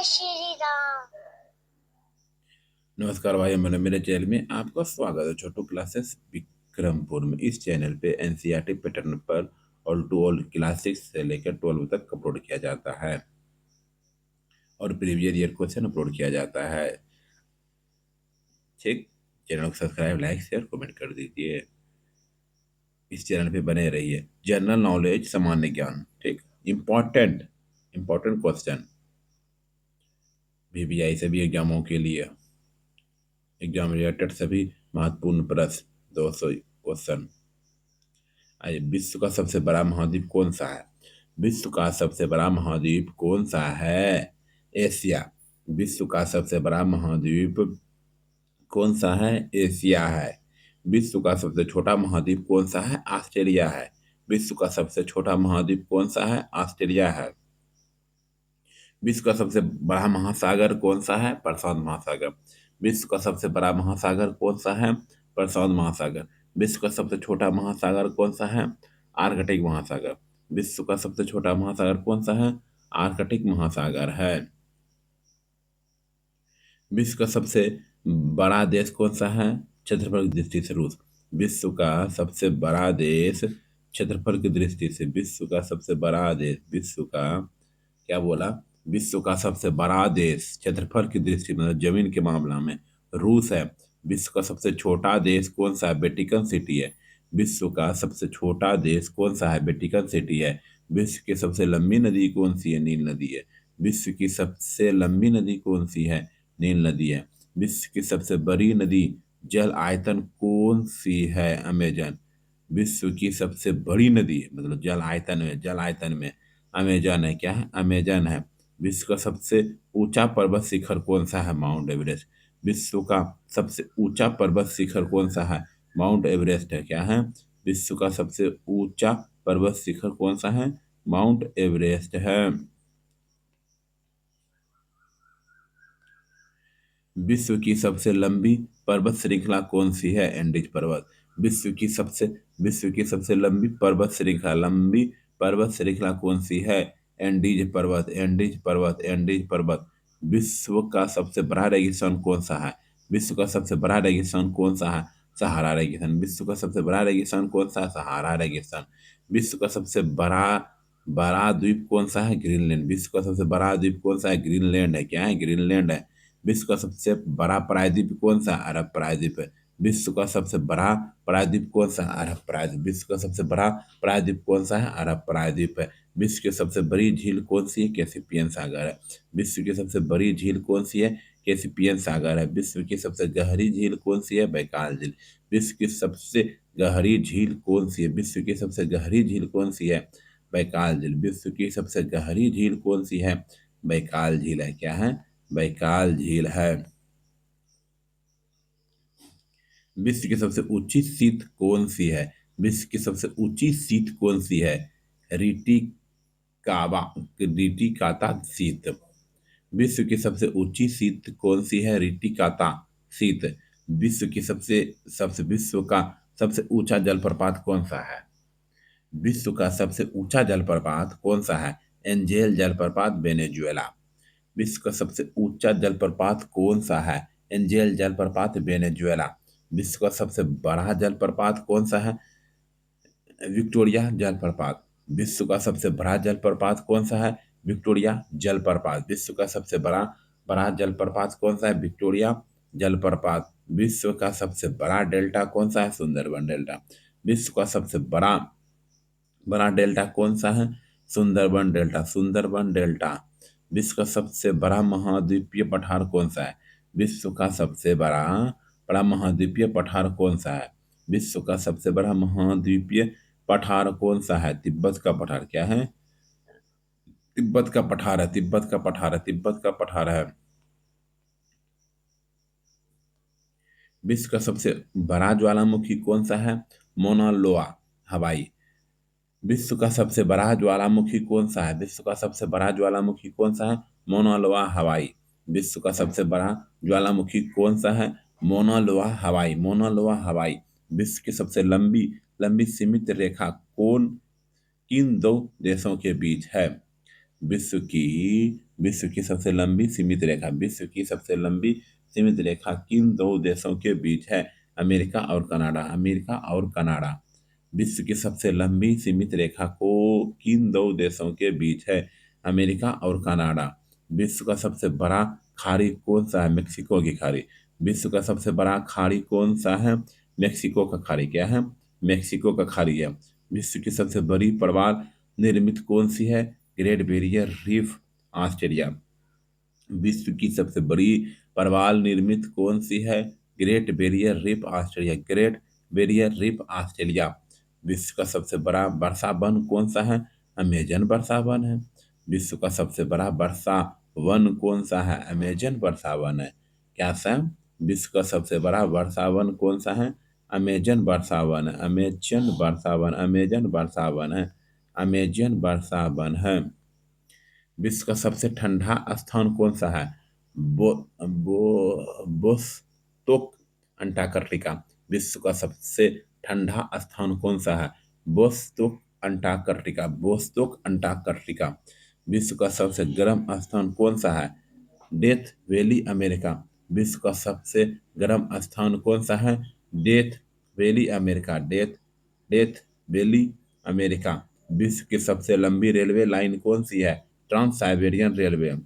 श्री राम। नमस्कार भाई, मैंने मेरे चैनल में आपका स्वागत है। छोटू क्लासेस विक्रमपुर में इस चैनल पे एनसीईआरटी पैटर्न पर ऑल टू ऑल क्लास 6 से लेकर 12 तक अपलोड किया जाता है और प्रीवियस ईयर क्वेश्चन अपलोड किया जाता है। ठीक, चैनल को सब्सक्राइब, लाइक, शेयर, कमेंट कर दीजिए। इस चैनल पे बने रहिए। जनरल नॉलेज, सामान्य ज्ञान, ठीक, इम्पोर्टेंट इम्पोर्टेंट क्वेश्चन वीवीआई सभी एग्जामों के लिए, एग्जाम रिलेटेड सभी महत्वपूर्ण प्रश्न 200 क्वेश्चन। आइए, विश्व का सबसे बड़ा महाद्वीप कौन सा है? विश्व का सबसे बड़ा महाद्वीप कौन सा है? एशिया। विश्व का सबसे बड़ा महाद्वीप कौन सा है? एशिया है। विश्व का सबसे छोटा महाद्वीप कौन सा है? ऑस्ट्रेलिया है। विश्व का सबसे छोटा महाद्वीप कौन सा है? ऑस्ट्रेलिया है। विश्व का सबसे बड़ा महासागर कौन सा है? प्रशांत महासागर। विश्व का सबसे बड़ा महासागर कौन सा है? प्रशांत महासागर। विश्व का सबसे छोटा महासागर कौन सा है? आर्कटिक महासागर। विश्व का सबसे छोटा महासागर कौन सा है? आर्कटिक महासागर है। विश्व का सबसे बड़ा देश कौन सा है? क्षेत्रफल की दृष्टि से रूस। विश्व का सबसे बड़ा देश क्षेत्रफल की दृष्टि से, विश्व का सबसे बड़ा देश, विश्व का, क्या बोला, विश्व का सबसे बड़ा देश क्षेत्रफल की दृष्टि मतलब जमीन के मामला में रूस है। विश्व का सबसे छोटा देश कौन सा है? वेटिकन सिटी है। विश्व का सबसे छोटा देश कौन सा है? वेटिकन सिटी है। विश्व की सबसे लंबी नदी कौन सी है? नील नदी है। विश्व की सबसे लंबी नदी कौन सी है? नील नदी है। विश्व की सबसे बड़ी नदी जल आयतन कौन सी है? अमेजन। विश्व की सबसे बड़ी नदी मतलब जल आयतन में अमेजन है। क्या है? अमेजन है। विश्व का सबसे ऊंचा पर्वत शिखर कौन सा है? Mount Everest. विश्व का सबसे ऊंचा पर्वत शिखर कौन सा है? माउंट एवरेस्ट है। क्या है? विश्व का सबसे ऊंचा पर्वत शिखर कौन सा है? माउंट एवरेस्ट है। विश्व की सबसे लंबी पर्वत श्रृंखला कौन सी है? एंडीज पर्वत। विश्व की सबसे लंबी पर्वत श्रृंखला कौन सी है? एंडीज पर्वत। विश्व का सबसे बड़ा रेगिस्तान कौन सा है? विश्व का सबसे बड़ा रेगिस्तान कौन सा है? सहारा रेगिस्तान। विश्व का सबसे बड़ा रेगिस्तान कौन सा है? सहारा रेगिस्तान। विश्व का सबसे बड़ा बड़ा द्वीप कौन सा है? ग्रीनलैंड। विश्व का सबसे बड़ा द्वीप कौन सा है? ग्रीनलैंड है। क्या है? ग्रीनलैंड है। विश्व का सबसे बड़ा प्रायद्वीप कौन सा? अरब प्रायद्वीप है। विश्व का सबसे बड़ा प्रायद्वीप कौन सा? अरब प्रायद्वीप। विश्व का सबसे बड़ा प्रायद्वीप कौन सा है? अरब प्रायद्वीप है। विश्व की सबसे बड़ी झील कौन सी है? कैस्पियन सागर है। विश्व की सबसे बड़ी झील कौन सी है? कैस्पियन सागर है। विश्व की सबसे गहरी झील कौन सी है? बैकाल झील। विश्व की सबसे गहरी झील कौन सी है? विश्व की सबसे गहरी झील कौन सी है? बैकाल झील। विश्व की सबसे गहरी झील कौन सी है? बैकाल झील है। क्या है? बैकाल झील है। विश्व की सबसे ऊंची सीट कौन सी है? विश्व की सबसे ऊंची सीट कौन सी है? रीटी काबा रीटी काता सीट। विश्व की सबसे ऊंची सीट कौन सी है? रीटी काता सीट। विश्व की सबसे सबसे विश्व का सबसे ऊंचा जलप्रपात कौन सा है? विश्व का सबसे ऊंचा जलप्रपात कौन सा है? एंजेल जलप्रपात, वेनेजुएला। विश्व का सबसे ऊंचा जलप्रपात कौन सा है? एंजेल जलप्रपात, वेनेजुएला। विश्व का सबसे बड़ा जलप्रपात कौन सा है? विक्टोरिया जलप्रपात। विश्व का सबसे बड़ा जलप्रपात कौन सा है? विक्टोरिया जलप्रपात। विश्व का सबसे बड़ा बड़ा जलप्रपात कौन सा है? विक्टोरिया जलप्रपात। विश्व का सबसे बड़ा डेल्टा कौन सा है? सुंदरबन डेल्टा। विश्व का सबसे बड़ा बड़ा डेल्टा कौन सा है? सुंदरबन डेल्टा। सुंदरबन डेल्टा। विश्व का सबसे बड़ा महाद्वीपीय पठार कौन सा है? विश्व का सबसे बड़ा बड़ा महाद्वीपीय पठार कौन सा है? विश्व का सबसे बड़ा महाद्वीपीय पठार कौन सा है? तिब्बत का पठार। क्या है? तिब्बत का पठार है। तिब्बत का पठार है। तिब्बत का पठार है। विश्व का सबसे बड़ा ज्वालामुखी कौन सा है? मोना लोआ, हवाई। विश्व का सबसे बड़ा ज्वालामुखी कौन सा है? विश्व का सबसे बड़ा ज्वालामुखी कौन सा है? मोना लोआ, हवाई। विश्व का सबसे बड़ा ज्वालामुखी कौन सा है? मोना लोआ, हवाई। मोना लोआ, हवाई। विश्व की सबसे लंबी लंबी सीमित रेखा कौन किन दो देशों के बीच है? विश्व की सबसे लंबी सीमित रेखा, विश्व की सबसे लंबी सीमित रेखा किन दो देशों के बीच है? अमेरिका और कनाडा, अमेरिका और कनाडा। विश्व की सबसे लंबी सीमित रेखा को किन दो देशों के बीच है? अमेरिका और कनाडा। विश्व का सबसे बड़ा खाड़ी कौन सा है? मेक्सिको की खाड़ी। विश्व का सबसे बड़ा खाड़ी कौन सा है? मेक्सिको का खाड़ी। क्या है? मेक्सिको का खाड़ी है। विश्व की सबसे बड़ी प्रवाल निर्मित कौन सी है? Great barrier reef, Australia. विश्व की सबसे बड़ी प्रवाल निर्मित कौन सी है? Great barrier reef, Australia. Great barrier reef, Australia. विश्व का सबसे बड़ा वर्षा वन कौन सा है? अमेजन वर्षा वन है। विश्व का सबसे बड़ा वर्षा वन कौन सा है? अमेजन वर्षा वन है। क्या सर? विश्व का सबसे बड़ा वर्षा वन कौन सा है? अमेजन वर्षा वन है। अमेजन वर्षा वन, अमेजन वर्षा वन है। अमेजन वर्षा वन है। विश्व का सबसे ठंडा स्थान कौन सा है? बो बोस्तोक, अंटार्कटिका। विश्व का सबसे ठंडा स्थान कौन सा है? Vostok, Antarctica, Vostok, Antarctica. विश्व का सबसे गर्म स्थान कौन सा है? Death Valley, America. विश्व का सबसे गर्म स्थान कौन सा है? Death Valley, America. Death Valley, America. विश्व की सबसे लंबी रेलवे लाइन कौन सी है? Trans Siberian Railway.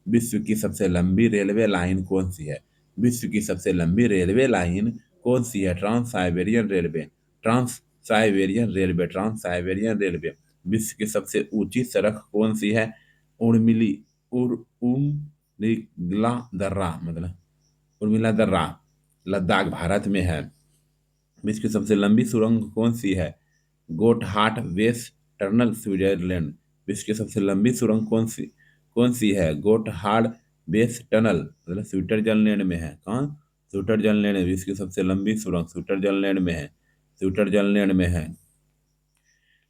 विश्व की सबसे लंबी रेलवे लाइन कौन सी है? विश्व की सबसे लंबी रेलवे लाइन कौन सी है? Trans Siberian Railway, Trans Siberian Railway, Trans Siberian Railway. विश्व की सबसे ऊंची सड़क कौन सी है? उर्मिली उर्मिला दर्रा, मतलब उर्मिला दर्रा, लद्दाख, भारत में है। विश्व की सबसे लंबी सुरंग कौन सी है? गोटहार्ट वेस्ट टनल, स्विट्जरलैंड। विश्व की सबसे लंबी सुरंग कौन सी है? गोटहार्ड वेस्ट टनल, मतलब स्विट्जरलैंड में है। कहाँ? स्विट्जरलैंड में। विश्व की सबसे लंबी सुरंग स्विट्जरलैंड में है, स्विट्जरलैंड में है।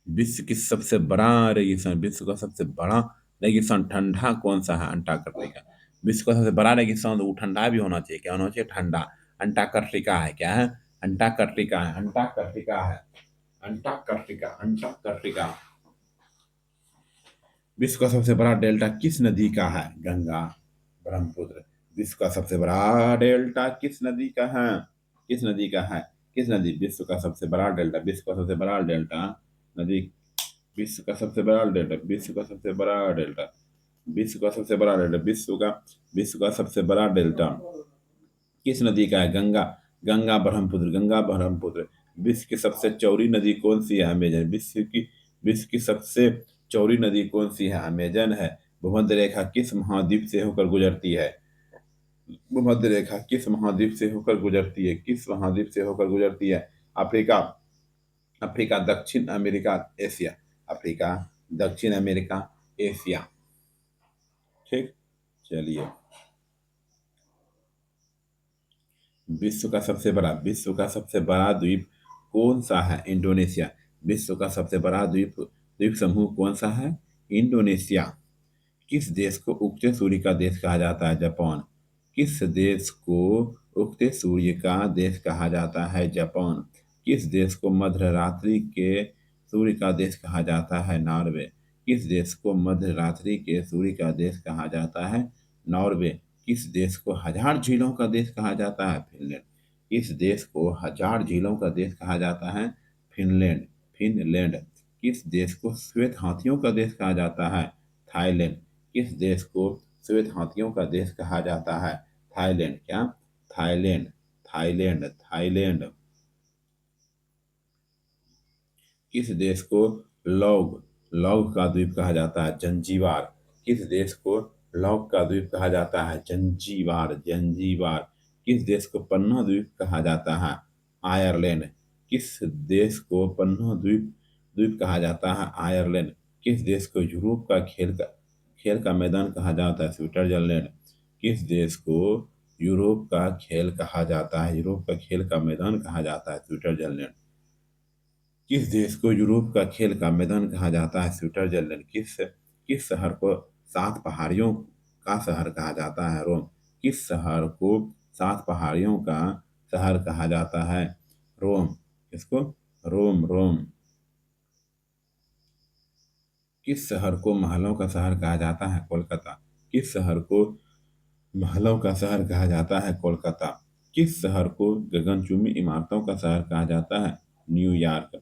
विश्व की सबसे बड़ा रेगिस्तान, विश्व का सबसे बड़ा रेगिस्तान ठंडा कौन सा है? अंटार्कटिका। विश्व का सबसे बड़ा रेगिस्तान, तो वो ठंडा भी होना चाहिए। क्या होना चाहिए? ठंडा। अंटार्कटिका है। क्या है? अंटार्कटिका है, अंटार्कटिका है, अंटार्कटिका, अंटार्कटिका। विश्व का सबसे बड़ा डेल्टा किस नदी का है? गंगा, ब्रह्मपुत्र। विश्व का सबसे बड़ा डेल्टा किस नदी का है? किस नदी का है? किस नदी? विश्व का सबसे बड़ा डेल्टा, विश्व का सबसे बड़ा डेल्टा नदी, विश्व का सबसे बड़ा डेल्टा, विश्व का सबसे बड़ा डेल्टा, विश्व का सबसे बड़ा डेल्टा, विश्व का सबसे बड़ा डेल्टा किस नदी का है? गंगा, गंगा ब्रह्मपुत्र, गंगा ब्रह्मपुत्र। विश्व की सबसे चौड़ी नदी कौन सी है? अमेजन। विश्व की सबसे चौड़ी नदी कौन सी है? अमेजन है। भूमध्य रेखा किस महाद्वीप से होकर गुजरती है? भूमध्य रेखा किस महाद्वीप से होकर गुजरती है? किस महाद्वीप से होकर गुजरती है? अफ्रीका, अफ्रीका, दक्षिण अमेरिका, एशिया। अफ्रीका, दक्षिण अमेरिका, एशिया। ठीक, चलिए। विश्व का सबसे बड़ा द्वीप कौन सा है? इंडोनेशिया। विश्व का सबसे बड़ा द्वीप द्वीप समूह कौन सा है? इंडोनेशिया। किस देश को उगते सूर्य का देश कहा जाता है? जापान। किस देश को उगते सूर्य का देश कहा जाता है? जापान। किस देश को मध्यरात्रि के सूर्य का देश कहा जाता है? नॉर्वे। किस देश को मध्यरात्रि के सूर्य का देश कहा जाता है? नॉर्वे। किस देश को हजार झीलों का देश कहा जाता है? फिनलैंड। किस देश को हजार झीलों का देश कहा जाता है? Finland, Finland. किस देश को श्वेत हाथियों का देश कहा जाता है? थाईलैंड। किस देश को श्वेत हाथियों का देश कहा जाता है? थाईलैंड। क्या? Thailand, Thailand, Thailand. किस देश को लौग लौग का द्वीप कहा जाता है? जंजीबार। किस देश को लौग का द्वीप कहा जाता है? Zanzibar, Zanzibar. किस देश को पन्ना द्वीप कहा जाता है? आयरलैंड। किस देश को पन्ना द्वीप द्वीप कहा जाता है? आयरलैंड। किस देश को यूरोप का खेल का मैदान कहा जाता है? स्विट्जरलैंड। किस देश को यूरोप का खेल कहा जाता है? यूरोप का खेल का मैदान कहा जाता है? स्विट्जरलैंड। किस देश को यूरोप का खेल का मैदान कहा जाता है? स्विट्जरलैंड। किस किस शहर को सात पहाड़ियों का शहर कहा जाता है? रोम। किस शहर को सात पहाड़ियों का शहर कहा जाता है? रोम। किसको? रोम, रोम। किस शहर को महलों का शहर कहा जाता है? कोलकाता। किस शहर को महलों का शहर कहा जाता है? कोलकाता। किस शहर को गगनचुंबी इमारतों का शहर कहा जाता है? न्यूयॉर्क।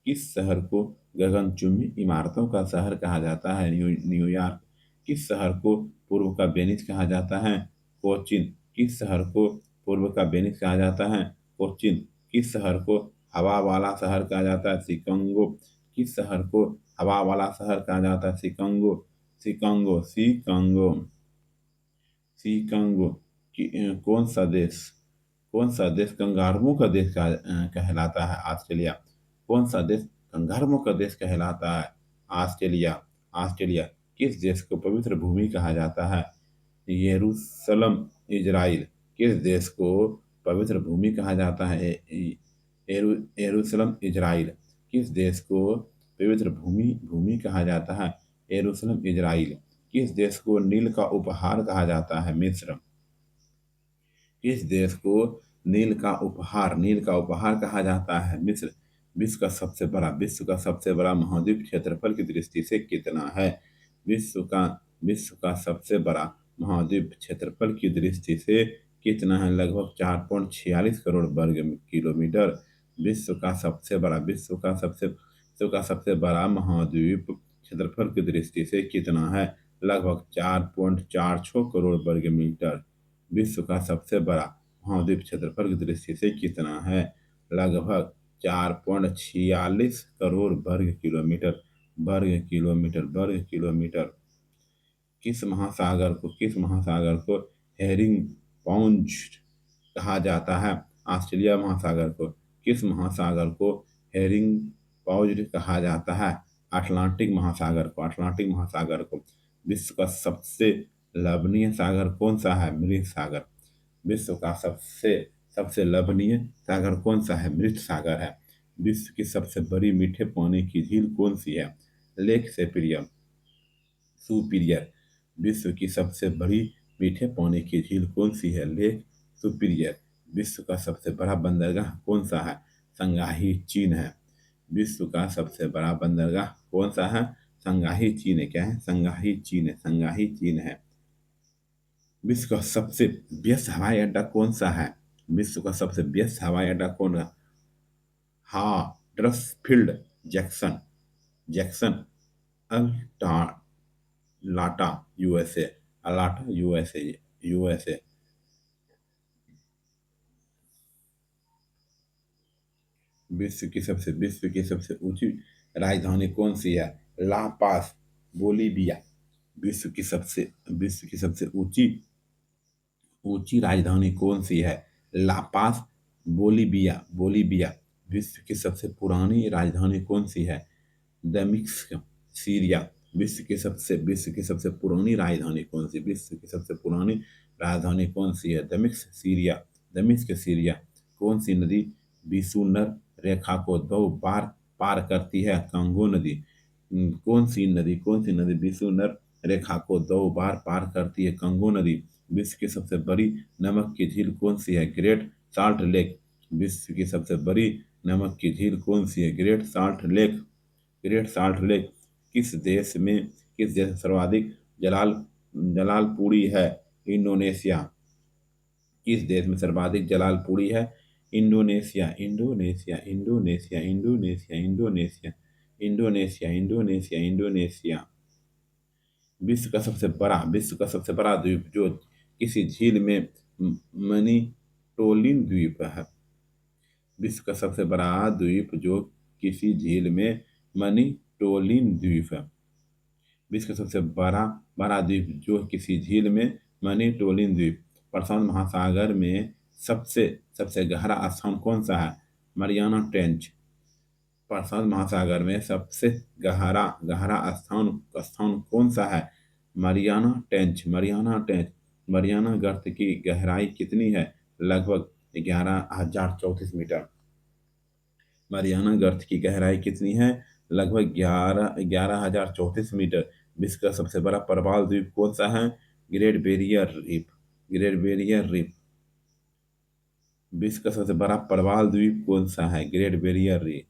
किस शहर को गगनचुंबी इमारतों का शहर कहा जाता है? न्यूयॉर्क। किस शहर को पूर्व का वेनिस कहा जाता है? कोचीन। किस शहर को पूर्व का वेनिस कहा जाता है? कोचीन। किस शहर को हवा वाला शहर कहा जाता है? शिकागो। किस शहर को हवा वाला शहर कहा जाता है? शिकागो। शिकागो। शिकागो। शिकागो। कौन सा देश कंगारुओं का देश कहलाता है? ऑस्ट्रेलिया। कौन सा देश कंगारुओं का देश कहलाता है? ऑस्ट्रेलिया। ऑस्ट्रेलिया। किस देश को पवित्र भूमि कहा जाता है? यरूशलेम। इजराइल। किस देश को पवित्र भूमि कहा जाता है? यरूशलेम। इजराइल। किस देश को पवित्र भूमि भूमि कहा जाता है? यरूशलेम। इजराइल। किस देश को नील का उपहार कहा जाता है? मिस्र। किस देश को नील का उपहार कहा जाता है? मिस्र। विश्व का सबसे बड़ा महाद्वीप क्षेत्रफल की दृष्टि से कितना है? विश्व का सबसे बड़ा महाद्वीप क्षेत्रफल की दृष्टि से कितना है? लगभग 4.46 करोड़ वर्ग किलोमीटर। विश्व का सबसे बड़ा महाद्वीप क्षेत्रफल की दृष्टि से कितना है? लगभग 4.46 करोड़ वर्ग मीटर। विश्व का सबसे बड़ा महाद्वीप क्षेत्रफल की दृष्टि से कितना है? लगभग 4.46 करोड़ वर्ग किलोमीटर। किस महासागर को हेरिंग पाउंड कहा जाता है? ऑस्ट्रेलिया महासागर को। किस महासागर को हेरिंग पाउंड कहा जाता है? अटलांटिक महासागर को। विश्व का सबसे लवणीय सागर कौन सा है? मृत सागर। विश्व का सबसे सबसे लवणीय सागर कौन सा है? मृत सागर है। विश्व की सबसे बड़ी मीठे पानी की झील कौन सी है? Lake superior. विश्व की सबसे बड़ी मीठे पानी की झील कौन सी है? Lake superior. विश्व का सबसे बड़ा बंदरगाह कौन सा है? संगाही, चीन है। विश्व का सबसे बड़ा बंदरगाह कौन सा है? संगाही, चीन है। क्या है? संगाही, चीन है। संगाही, चीन है। विश्व का सबसे व्यस्त हवाई अड्डा कौन सा है? विश्व का सबसे व्यस्त हवाई अड्डा कौन है? Hartsfield Jackson Jackson Atlanta, USA. Atlanta, USA. USA. विश्व की सबसे ऊंची राजधानी कौन सी है? La Paz, Bolivia. विश्व की सबसे ऊंची ऊंची राजधानी कौन सी है? La Paz, Bolivia. विश्व की सबसे पुरानी राजधानी कौन सी है? दमिश्क, सीरिया। विश्व की सबसे पुरानी राजधानी कौन सी? विश्व की सबसे पुरानी राजधानी कौन सी है? दमिश्क, सीरिया। दमिश्क, सीरिया। कौन सी नदी विशुनर रेखा को 2 बार पार करती है? कांगो नदी। कौन सी नदी विशुनर रेखा को 2 बार पार करती है? कांगो नदी। विश्व की सबसे बड़ी नमक की झील कौन सी है? Great salt lake. विश्व की सबसे बड़ी नमक की झील कौन सी है? Great salt lake. किस देश में सर्वाधिक जलाल जलालपुरी है? इंडोनेशिया। किस देश में सर्वाधिक जलालपुरी है? Indonesia. Indonesia. Indonesia. Indonesia. Indonesia. Indonesia. Indonesia. Indonesia. विश्व का सबसे बड़ा द्वीप जो किसी झील में मनिटोलिन द्वीप है। विश्व का सबसे बड़ा द्वीप जो किसी झील में मनिटोलिन द्वीप है। विश्व का सबसे बड़ा द्वीप जो किसी झील में मनिटोलिन द्वीप। प्रशांत महासागर में सबसे सबसे गहरा स्थान कौन सा है? Mariana trench. प्रशांत महासागर में सबसे गहरा गहरा स्थान कौन सा है? मरियाना गर्त की गहराई कितनी है? लगभग 11,034 मीटर। मरियाना गर्त की गहराई कितनी है? लगभग 11,034 मीटर। विश्व का सबसे बड़ा प्रवाल द्वीप कौन सा है? Great barrier reef. Great barrier reef. विश्व का सबसे बड़ा प्रवाल द्वीप कौन सा है? Great barrier reef.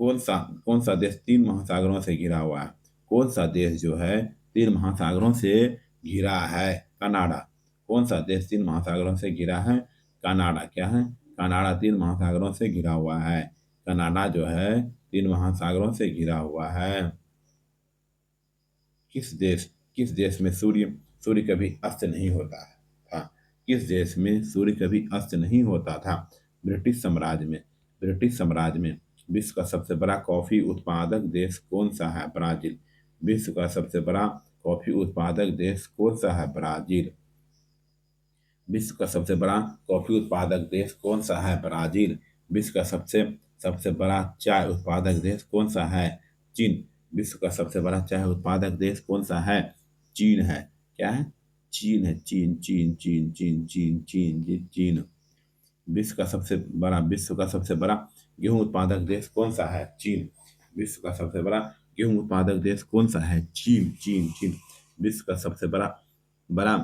कौन सा देश 3 महासागरों से घिरा हुआ है? कौन सा देश जो है 3 महासागरों से घिरा है? कनाडा। कौन सा देश 3 महासागरों से घिरा है? कनाडा। क्या है? कनाडा 3 महासागरों से घिरा हुआ है। कनाडा जो है 3 महासागरों से घिरा हुआ है। किस देश किस देश में सूर्य सूर्य कभी अस्त नहीं होता है था? किस देश में सूर्य कभी अस्त नहीं होता था? ब्रिटिश साम्राज्य में विश्व का सबसे बड़ा कॉफी उत्पादक देश कौन सा है? ब्राजील। विश्व का सबसे बड़ा कॉफी उत्पादक देश कौन सा है? ब्राजील। विश्व का सबसे बड़ा कॉफी उत्पादक देश कौन सा है? ब्राजील। विश्व का सबसे सबसे बड़ा चाय उत्पादक देश कौन सा है? चीन। विश्व का सबसे बड़ा चाय उत्पादक देश कौन सा है? चीन है। क्या है? चीन है। चीन चीन चीन चीन चीन चीन जी चीन। विश्व का सबसे बड़ा गेहूं उत्पादक देश कौन सा है? चीन। विश्व का सबसे बड़ा गेहूं उत्पादक देश कौन सा है? चीन चीन चीन। विश्व का सबसे बड़ा बड़ा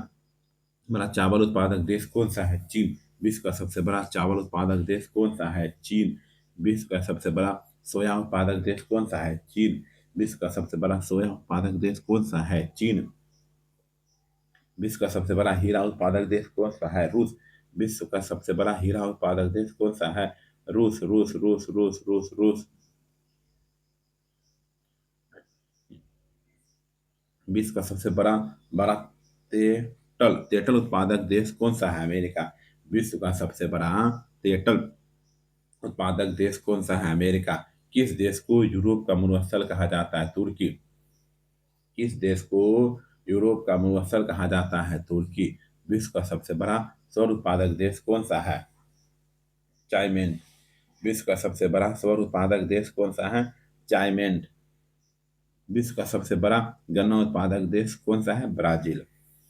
बड़ा चावल उत्पादक देश कौन सा है? चीन। विश्व का सबसे बड़ा चावल उत्पादक देश कौन सा है? चीन। विश्व का सबसे बड़ा सोया उत्पादक देश कौन सा है? चीन। विश्व का सबसे बड़ा सोया उत्पादक देश कौन सा है? चीन। विश्व का सबसे बड़ा हीरा उत्पादक देश कौन सा है? रूस। विश्व का सबसे बड़ा हीरा उत्पादक देश कौन सा है? रूस रूस रूस रूस रूस रूस। विश्व का सबसे बड़ा बड़ा तेतल तेतल उत्पादक देश कौन सा है? अमेरिका। विश्व का सबसे बड़ा तेतल उत्पादक देश कौन सा है? अमेरिका। किस देश को यूरोप का मरुस्थल कहा जाता है? तुर्की। किस देश को यूरोप का मरुस्थल कहा जाता है? तुर्की। विश्व का सबसे बड़ा सौर उत्पादक देश कौन सा है? चाइमेंट। विश्व का सबसे बड़ा सौर उत्पादक देश कौन सा है? चाइमेंट। विश्व का सबसे बड़ा गन्ना उत्पादक देश कौन सा है? ब्राजील।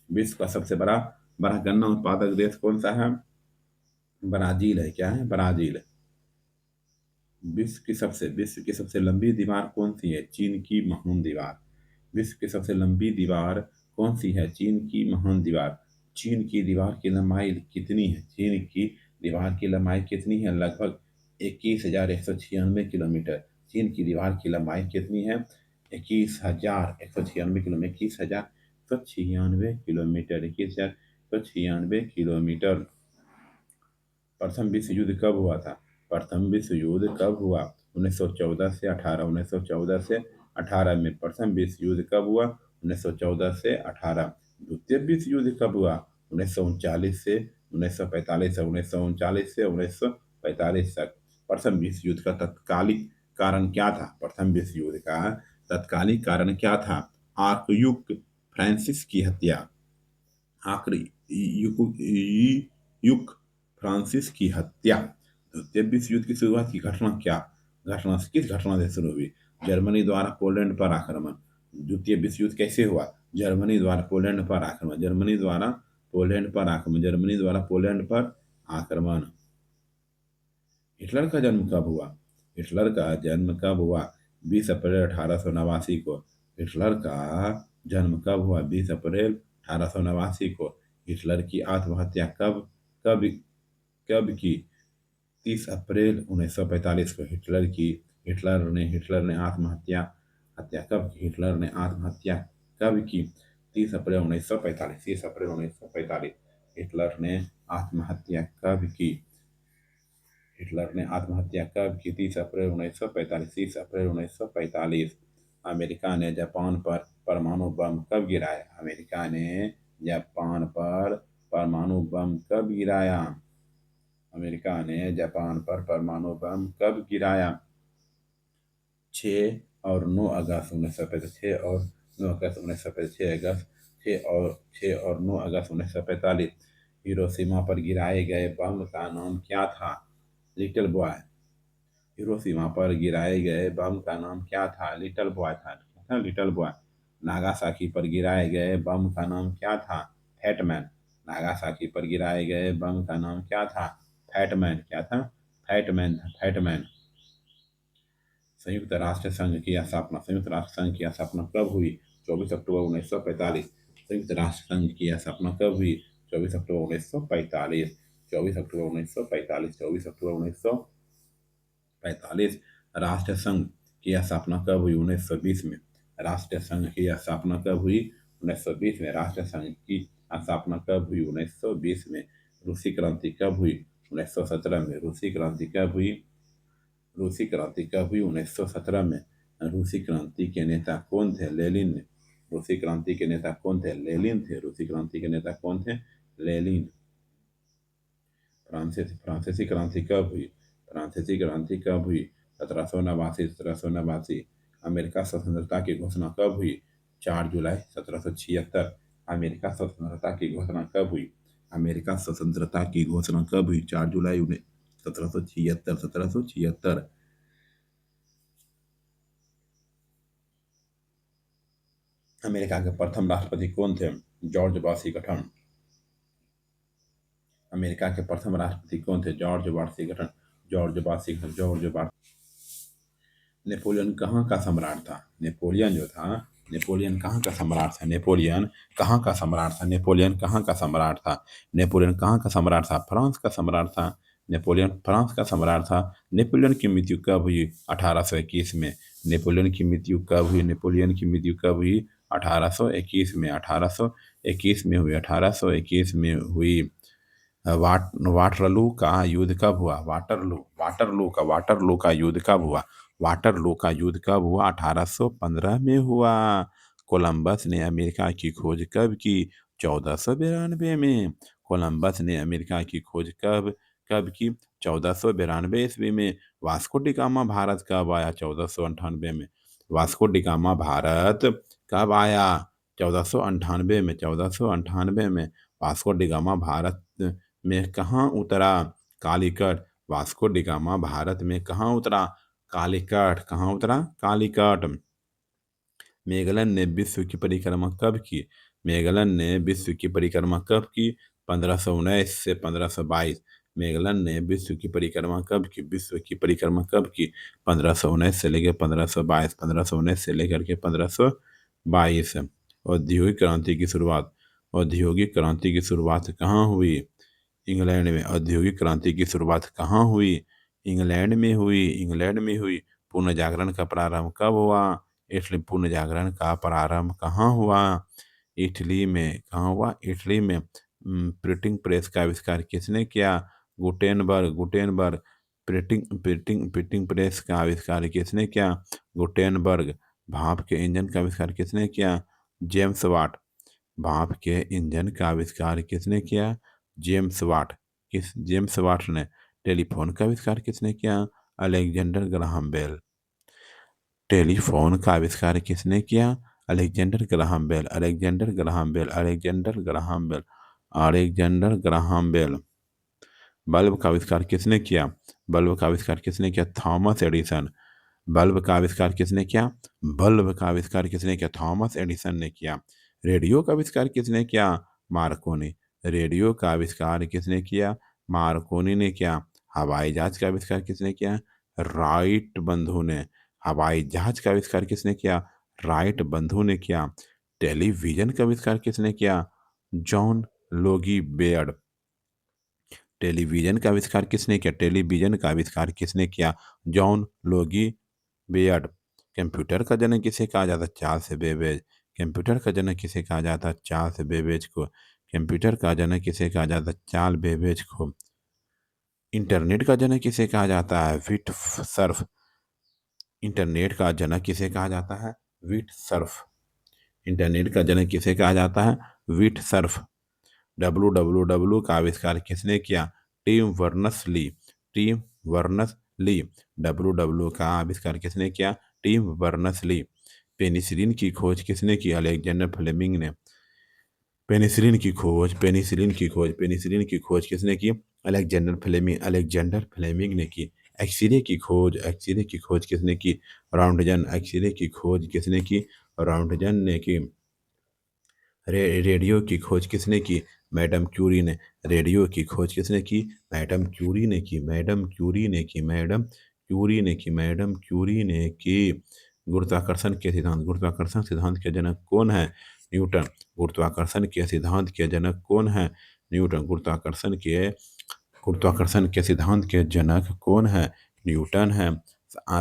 विश्व का सबसे बड़ा बड़ा गन्ना उत्पादक देश कौन सा है? ब्राजील है। क्या है? ब्राजील। विश्व की सबसे लंबी दीवार कौन सी है? चीन की महान दीवार। विश्व की सबसे लंबी दीवार कौन सी है? चीन की महान दीवार। चीन की दीवार की लंबाई कितनी है? चीन की दीवार की लंबाई कितनी है? लगभग 21,196 किलोमीटर। चीन की दीवार की लंबाई कितनी है? 21,196 किलोमीटर। 21,196 किलोमीटर। 21,196 किलोमीटर। प्रथम विश्व युद्ध कब हुआ था? प्रथम विश्व युद्ध कब हुआ? 1914 से 18। 1914 से 18 में प्रथम विश्व युद्ध कब हुआ? 1914 से 18। द्वितीय विश्व युद्ध कब हुआ? 1939 से 1945 तक। 1939 से 1945 तक। प्रथम विश्व युद्ध का तत्कालिक कारण क्या था? प्रथम विश्व युद्ध का तत्कालिक कारण क्या था? आर्कड्यूक फ्रांसिस की हत्या। आर्कड्यूक फ्रांसिस की हत्या। द्वितीय विश्व युद्ध की शुरुआत की घटना क्या? किस घटना से शुरू हुई? जर्मनी द्वारा पोलैंड पर आक्रमण। द्वितीय विश्व युद्ध कैसे हुआ? जर्मनी द्वारा पोलैंड पर आक्रमण। जर्मनी द्वारा पोलैंड पर आक्रमण। जर्मनी द्वारा पोलैंड पर आक्रमण। हिटलर का जन्म कब हुआ? हिटलर का जन्म कब हुआ? 20 अप्रैल 1889 को। हिटलर का जन्म कब हुआ? 20 अप्रैल 1889 को। हिटलर की आत्महत्या कब कब कब की? 30 अप्रैल 1945 को। हिटलर ने आत्महत्या हत्या कब की? हिटलर ने आत्महत्या कब की? 30 अप्रैल 1945। 30 अप्रैल 1945 हिटलर ने आत्महत्या कब की? हिटलर ने आत्महत्या कब की? 30 अप्रैल 1945। 30 अप्रैल 1945। अमेरिका ने जापान पर परमाणु बम कब गिराया? अमेरिका ने जापान पर परमाणु बम कब गिराया? अमेरिका ने जापान पर परमाणु बम कब गिराया? 6 और 9 अगस्त 1945। 6 और 9 अगस्त 1945। 6 और 9 अगस्त 1945। हिरोशिमा पर गिराए गए बम का नाम क्या था? Little boy. हिरोशिमा पर गिराए गए बम का नाम क्या था? लिटिल बॉय था। Little boy. नागासाकी पर गिराए गए बम का नाम क्या था? फैटमैन। नागासाकी पर गिराए गए बम का नाम क्या था? फैटमैन। क्या था? फैटमैन था। फैटमैन। संयुक्त राष्ट्र संघ की स्थापना कब हुई? 24 अक्टूबर 1945। संयुक्त राष्ट्र संघ की स्थापना कब हुई? 24 अक्टूबर 1945। 24 अक्टूबर 1945। 24 अक्टूबर 1945। राष्ट्र संघ की स्थापना कब हुई? 1920 में। राष्ट्र संघ की स्थापना कब हुई? 1920 में। राष्ट्र संघ की स्थापना कब हुई? 1920 में। रूसी क्रांति कब हुई? 1917 में। रूसी क्रांति कब हुई? रूसी क्रांति कब हुई? 1917 में। रूसी क्रांति के नेता कौन थे? लेनिन। रूसी क्रांति के नेता कौन थे? लेनिन थे। रूसी क्रांति के नेता कौन थे? लेनिन। फ्रांसीसी क्रांति कब हुई? फ्रांसीसी क्रांति कब हुई? 1789। अमेरिका स्वतंत्रता की घोषणा कब हुई? 4 जुलाई 1776। अमेरिका स्वतंत्रता की घोषणा कब हुई? अमेरिका स्वतंत्रता की घोषणा कब हुई? 4 जुलाई 1776। अमेरिका के प्रथम राष्ट्रपति कौन थे? George Washington. अमेरिका के प्रथम राष्ट्रपति कौन थे? George Washington. नेपोलियन कहाँ का सम्राट था? नेपोलियन जो था, नेपोलियन कहाँ का सम्राट था? नेपोलियन कहाँ का सम्राट था? नेपोलियन कहाँ का सम्राट था? नेपोलियन कहाँ का सम्राट था? फ्रांस का सम्राट था। नेपोलियन फ्रांस का सम्राट था। नेपोलियन की मृत्यु कब हुई? 1821 में। नेपोलियन की मृत्यु कब हुई? नेपोलियन की मृत्यु कब हुई? 1821 में। 1821 में हुई। 1821 में हुई। वाटरलू का युद्ध कब हुआ? वाटरलू का युद्ध कब हुआ? वाटरलू का युद्ध कब हुआ? 1815 में हुआ। कोलंबस ने अमेरिका की खोज कब की? 1492 में। कोलंबस ने अमेरिका की खोज कब कब की? 1492 ईस्वी में। वास्को डी गामा भारत कब आया? 1498 में। वास्को डी गामा भारत कब आया? 1498 में। 1498 में। वास्को डी गामा भारत में कहाँ उतरा? Calicut. Vasco D gamma Bharat में कहाँ उतरा? कालीकट। कहाँ उतरा? कालीकट। मैगलन ने विश्व की परिक्रमा कब की? मैगलन ने विश्व की परिक्रमा कब की? 1519 से 1522। मैगलन ने विश्व की परिक्रमा कब की? विश्व की परिक्रमा कब की? 1519 से लेकर 1522। 1519 से लेकर के 1522। औद्योगिक क्रांति की शुरुआत। औद्योगिक क्रांति की शुरुआत कहाँ हुई? इंग्लैंड में। औद्योगिक क्रांति की शुरुआत कहाँ हुई? इंग्लैंड में हुई। इंग्लैंड में हुई। पुनः जागरण का प्रारंभ कब हुआ? इटली। पुनः जागरण का प्रारंभ कहाँ हुआ? इटली में। कहाँ हुआ? इटली में। प्रिंटिंग प्रेस का आविष्कार किसने किया? गुटेनबर्ग। गुटेनबर्ग। प्रिंटिंग प्रेस का आविष्कार किसने किया? गुटेनबर्ग। भाप के इंजन का आविष्कार किसने किया? James Watt. भाप के इंजन का आविष्कार किसने किया? जेम्स वाट। जेम्स वाट ने। टेलीफोन का आविष्कार किसने किया? Alexander Graham bell. टेलीफोन का आविष्कार किसने किया? Alexander Graham Bell. Alexander Graham Bell. Alexander Graham Bell. Alexander Graham Bell. Bulb का आविष्कार किसने किया? बल्ब का आविष्कार किसने किया? Thomas Edison. बल्ब का आविष्कार किसने किया? बल्ब का आविष्कार किसने किया? थॉमस एडिसन ने किया। रेडियो का आविष्कार किसने किया? मार्कोनी। रेडियो का आविष्कार किसने किया? मार्कोनी ने किया। हवाई जहाज का आविष्कार किसने किया? राइट बंधु ने। हवाई जहाज का आविष्कार किसने किया? राइट बंधु ने किया। टेलीविजन का आविष्कार किसने किया? John Logie Baird. टेलीविजन का आविष्कार किसने किया? टेलीविजन का आविष्कार किसने किया? John Logie Baird. कंप्यूटर का जनक किसे कहा जाता? Charles Babbage. कंप्यूटर का जनक किसे कहा जाता? चार्ल्स बेबेज को। कंप्यूटर का जनक किसे कहा जाता? चार्ल्स बेबेज को। इंटरनेट का जनक किसे कहा जाता है? विट सर्फ। इंटरनेट का जनक किसे कहा जाता है? विट सर्फ। इंटरनेट का जनक किसे कहा जाता है? विट सर्फ। WWW का आविष्कार किसने किया? टिम वर्नर्स ली। टिम वर्नर्स ली। WWW का आविष्कार किसने किया? टिम वर्नर्स ली। पेनिसिलिन की खोज किसने की? अलेक्जेंडर फ्लेमिंग ने। पेनिसिलिन की खोज किसने की? अलेक्जेंडर फ्लेमिंग ने की। एक्सरे की खोज किसने की? राउंडजन। एक्सरे की खोज किसने की? राउंडजन ने की। रेडियो की खोज किसने की? मैडम क्यूरी ने। रेडियो की खोज किसने की? मैडम क्यूरी ने की। मैडम क्यूरी ने की। मैडम क्यूरी ने की। मैडम क्यूरी ने की। गुरुत्वाकर्षण सिद्धांत के जनक कौन है? न्यूटन। गुरुत्वाकर्षण के सिद्धांत के जनक कौन है? न्यूटन। गुरुत्वाकर्षण के सिद्धांत के जनक कौन है? न्यूटन है।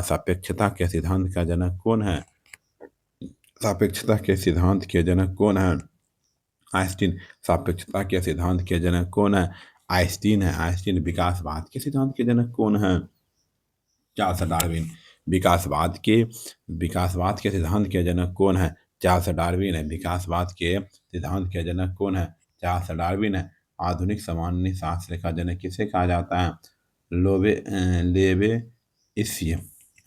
सापेक्षता के सिद्धांत का जनक कौन है? सापेक्षता के सिद्धांत के जनक कौन है? आइंस्टीन। सापेक्षता के सिद्धांत के जनक कौन है? आइंस्टीन है। आइंस्टीन। विकासवाद के सिद्धांत के जनक कौन है? Charles Darwin. विकासवाद के सिद्धांत के जनक कौन है? चार्ल्स डार्विन है। विकासवाद के सिद्धांत के जनक कौन है? चार्ल्स डार्विन है। आधुनिक सामान्य शास्त्र का जनक किसे कहा जाता है? लेबे इस्य।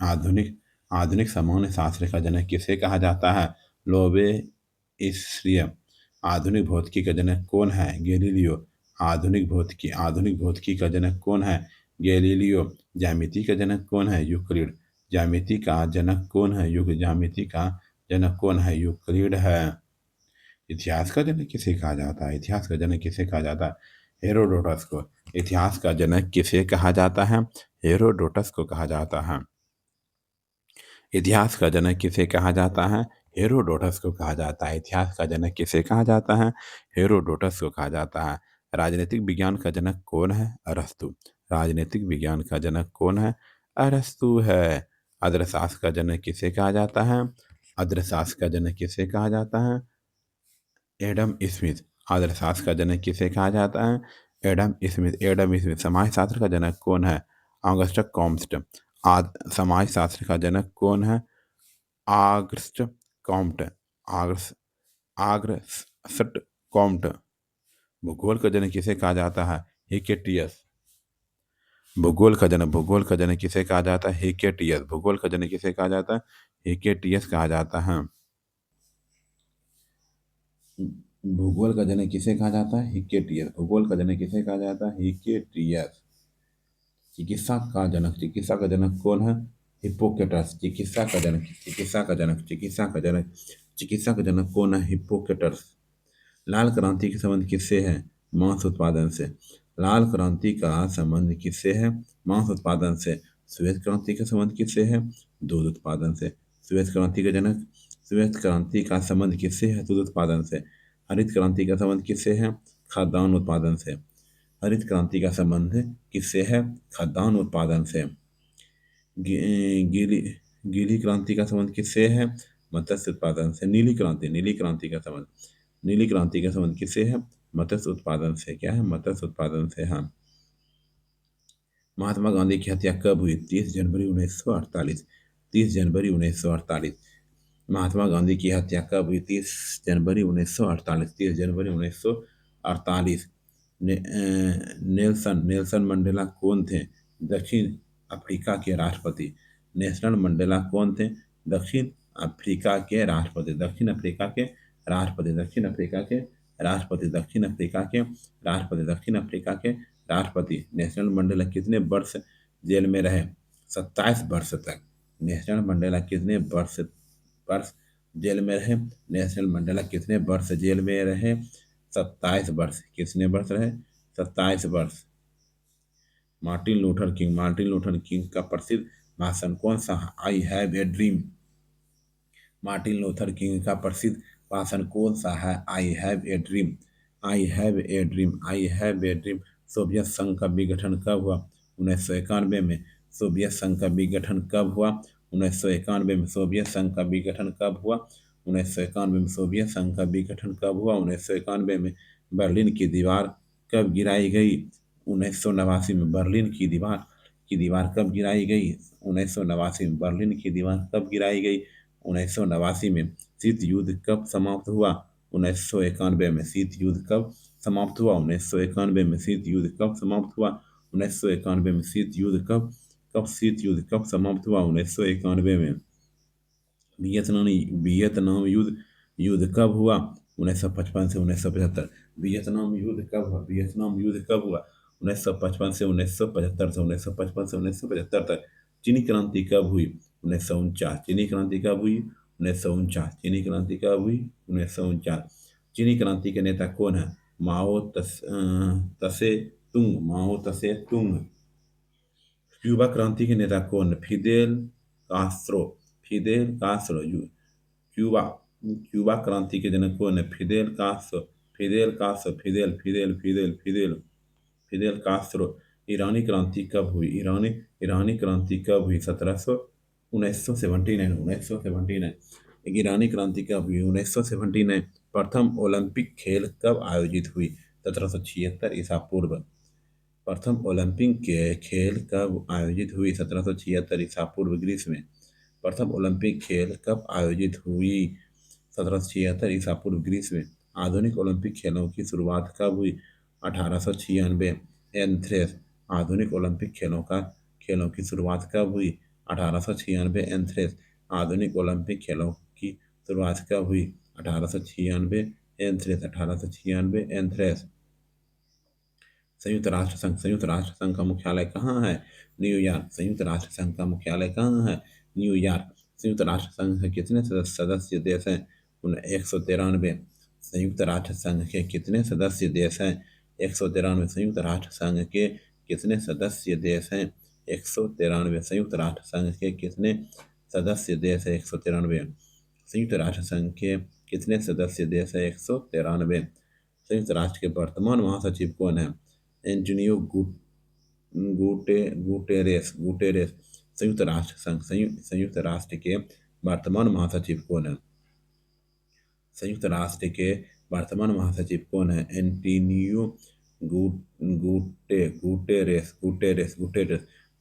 आधुनिक आधुनिक सामान्य शास्त्र का जनक किसे कहा जाता है? लोबे इस्य। आधुनिक भौतिकी का जनक कौन है? गैलीलियो। आधुनिक भौतिकी का जनक कौन है? गैलीलियो। ज्यामिति का जनक कौन है? यूक्लिड। ज्यामिति का जनक कौन है? ज्यामिति का जनक कौन है? यूक्लिड है। इतिहास का जनक किसे कहा जाता है? इतिहास का जनक किसे कहा जाता है? हेरोडोटस को। इतिहास का जनक किसे कहा जाता है? हेरोडोटस को कहा जाता है। इतिहास का जनक किसे कहा जाता है? हेरोडोटस को कहा जाता है। इतिहास का जनक किसे कहा जाता है? हेरोडोटस को कहा जाता है। राजनीतिक विज्ञान का जनक कौन है? अरस्तु। राजनीतिक विज्ञान का जनक कौन है? अरस्तु है। अर्थशास्त्र का जनक किसे कहा जाता है? अर्थशास्त्र का जनक किसे कहा जाता है? Adam Smith. अर्थशास्त्र का जनक किसे कहा जाता है? Adam Smith. Adam Smith. समाजशास्त्र का जनक कौन है? ऑगस्ट कॉम्स्ट। समाजशास्त्र का जनक कौन है? August Comte. August August Comte. भूगोल का जनक किसे कहा जाता है? हिकेटियस। भूगोल का जनक किसे कहा जाता है? हिकेटियस। भूगोल का जनक किसे कहा जाता है? हिकेटियस कहा जाता है। भूगोल का जनक किसे कहा जाता है? हिकेटियस। भूगोल का जनक किसे कहा जाता है? हिकेटियस। चिकित्सा का जनक कौन है? हिप्पोक्रेटस। चिकित्सा का जनक कौन है? हिप्पोक्रेटस। लाल क्रांति के संबंध किससे है? मांस उत्पादन से। लाल क्रांति का संबंध किससे है? मांस उत्पादन से। श्वेत क्रांति का संबंध किससे है? दूध उत्पादन से। श्वेत क्रांति का संबंध किससे है? दूध उत्पादन से। हरित क्रांति का संबंध किससे है? खाद्यान्न उत्पादन से। हरित क्रांति का संबंध किससे है? खाद्यान्न उत्पादन से। गीली गीली क्रांति का संबंध किससे है? मत्स्य उत्पादन से। नीली क्रांति का संबंध किससे है? मत्स्य उत्पादन से। क्या है? मत्स्य उत्पादन से। हाँ। महात्मा गांधी की हत्या कब हुई? 30 जनवरी 1948। 30 जनवरी 1948। महात्मा गांधी की हत्या कब हुई? 30 जनवरी 1948। 30 जनवरी 1948। नेल्सन मंडेला कौन थे? दक्षिण अफ्रीका के राष्ट्रपति। नेल्सन मंडेला कौन थे? दक्षिण अफ्रीका के राष्ट्रपति। दक्षिण अफ्रीका के राष्ट्रपति। दक्षिण अफ्रीका के राष्ट्रपति। दक्षिण अफ्रीका के राष्ट्रपति। दक्षिण अफ्रीका के राष्ट्रपति। नेल्सन मंडेला कितने वर्ष जेल में रहे? 27 वर्ष तक। नेल्सन मंडेला कितने वर्ष जेल में रहे? नेल्सन मंडेला कितने वर्ष जेल में रहे? 27 वर्ष। कितने वर्ष रहे? 27 वर्ष। मार्टिन लूथर किंग का प्रसिद्ध भाषण कौन सा? I have a dream. Martin Luther king का प्रसिद्ध भाषण कौन सा है? I have a dream. I have a dream. I have a dream. Soviet संघ का विघटन कब हुआ? 1991 में। सोवियत संघ का विघटन कब हुआ? 1991 में। सोवियत संघ का विघटन कब हुआ? 1991 में। सोवियत संघ का विघटन कब हुआ? 1991 में। बर्लिन की दीवार कब गिराई गई? 1989 में। बर्लिन की दीवार कब गिराई गई? 1989 में। बर्लिन की दीवार कब गिराई गई? 1989 में। शीत युद्ध कब समाप्त हुआ? 1991 में। शीत युद्ध कब समाप्त हुआ? 1991 में। शीत युद्ध कब समाप्त हुआ? 1991 में। शीत युद्ध कब समाप्त हुआ? 1991 में। वियतनाम युद्ध कब हुआ? 1955 से 1975। वियतनाम युद्ध कब हुआ? 1955 से 1975 से 1955 से 1975 तक। चीनी क्रांति कब हुई? 1949। चीनी क्रांति कब हुई? 1949। चीनी क्रांति कब हुई? 1949। चीनी क्रांति के नेता कौन है? माओ तसे तुंग। क्यूबा क्रांति के नेता कौन है? Fidel Castro. क्यूबा क्यूबा क्रांति के जनक कौन है? Fidel Castro. ईरानी क्रांति कब हुई? ईरानी क्रांति कब हुई? 1979। ईरानी क्रांति कब हुई? 1917 में। प्रथम ओलंपिक खेल कब आयोजित हुई? 1776 ईसा पूर्व। प्रथम ओलंपिक के खेल कब आयोजित हुई? 1776 ईसा पूर्व, ग्रीस में। प्रथम ओलंपिक खेल कब आयोजित हुई? 1776 ईसा पूर्व, ग्रीस में। आधुनिक ओलंपिक खेलों की शुरुआत कब हुई? 1896, एथेंस। आधुनिक ओलंपिक खेलों की शुरुआत कब हुई? 1896, एथेंस। आधुनिक ओलंपिक खेलों की शुरुआत कब हुई? 1896, एथेंस। 1896, एथेंस। संयुक्त राष्ट्र संघ का मुख्यालय कहाँ है? न्यूयॉर्क। संयुक्त राष्ट्र संघ का मुख्यालय कहाँ है? न्यूयॉर्क। संयुक्त राष्ट्र संघ के कितने सदस्य देश हैं? 193। संयुक्त राष्ट्र संघ के कितने सदस्य देश हैं? 193। संयुक्त राष्ट्र संघ के कितने सदस्य देश हैं? 193। संयुक्त राष्ट्र संघ के कितने सदस्य देश हैं? 193। संयुक्त राष्ट्र संघ के कितने सदस्य देश हैं? 193। संयुक्त राष्ट्र के वर्तमान महासचिव कौन है? Antonio Guterres. संयुक्त राष्ट्र के वर्तमान महासचिव कौन है? संयुक्त राष्ट्र के वर्तमान महासचिव कौन है? Antonio Guterres.